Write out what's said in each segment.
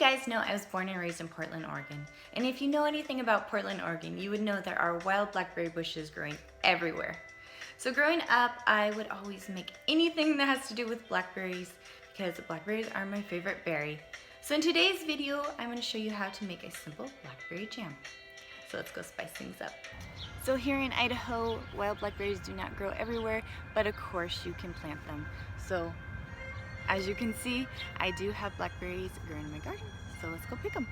guys know I was born and raised in Portland, Oregon. And if you know anything about Portland, Oregon, you would know there are wild blackberry bushes growing everywhere. So growing up, I would always make anything that has to do with blackberries because blackberries are my favorite berry. So in today's video, I'm going to show you how to make a simple blackberry jam. So let's go spice things up. So here in Idaho, wild blackberries do not grow everywhere, but of course you can plant them. So as you can see, I do have blackberries growing in my garden, so let's go pick them.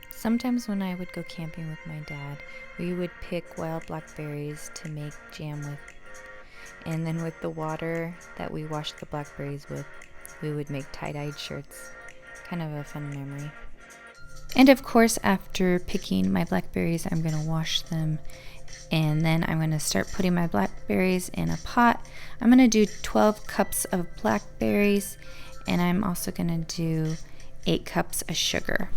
Sometimes when I would go camping with my dad, we would pick wild blackberries to make jam with. And then with the water that we washed the blackberries with, we would make tie-dyed shirts. Kind of a fun memory. And of course, after picking my blackberries, I'm going to wash them. And then I'm going to start putting my blackberries in a pot. I'm going to do 12 cups of blackberries, and I'm also going to do 8 cups of sugar.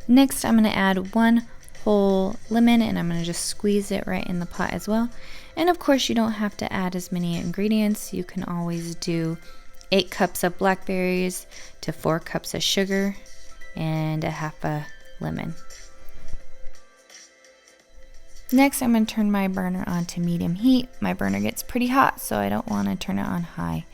Next, I'm going to add 1 whole lemon, and I'm going to just squeeze it right in the pot as well. And of course, you don't have to add as many ingredients. You can always do 8 cups of blackberries to 4 cups of sugar and a half a lemon. Next, I'm going to turn my burner on to medium heat. My burner gets pretty hot, so I don't want to turn it on high.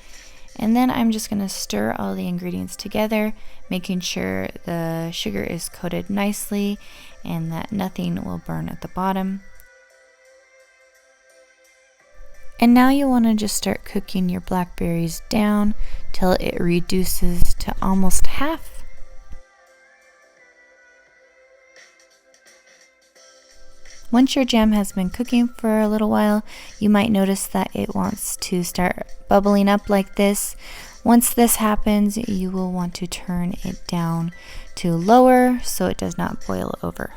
And then I'm just going to stir all the ingredients together, making sure the sugar is coated nicely and that nothing will burn at the bottom. And now you want to just start cooking your blackberries down till it reduces to almost half. Once your jam has been cooking for a little while, you might notice that it wants to start bubbling up like this. Once this happens, you will want to turn it down to lower so it does not boil over.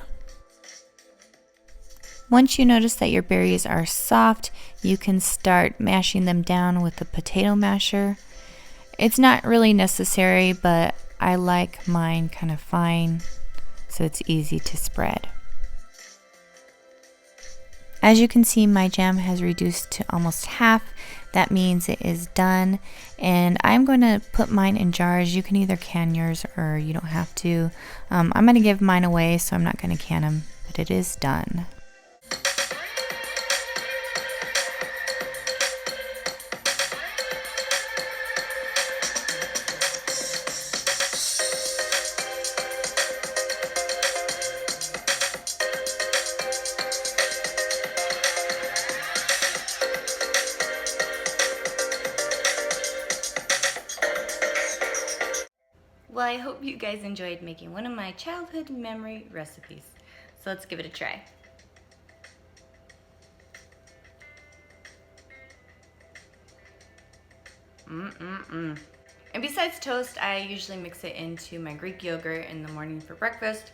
Once you notice that your berries are soft, you can start mashing them down with a potato masher. It's not really necessary, but I like mine kind of fine so it's easy to spread. As you can see, my jam has reduced to almost half. That means it is done. And I'm going to put mine in jars. You can either can yours or you don't have to. I'm going to give mine away, so I'm not going to can them, but it is done. Well, I hope you guys enjoyed making one of my childhood memory recipes. So let's give it a try. And besides toast, I usually mix it into my Greek yogurt in the morning for breakfast.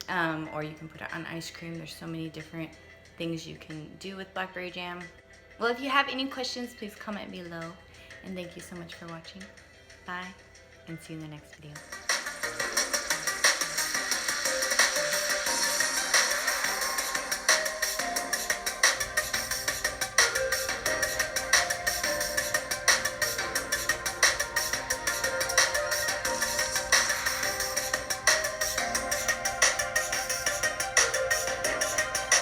Or you can put it on ice cream. There's so many different things you can do with blackberry jam. Well, if you have any questions, please comment below. And thank you so much for watching. Bye. And see you in the next video.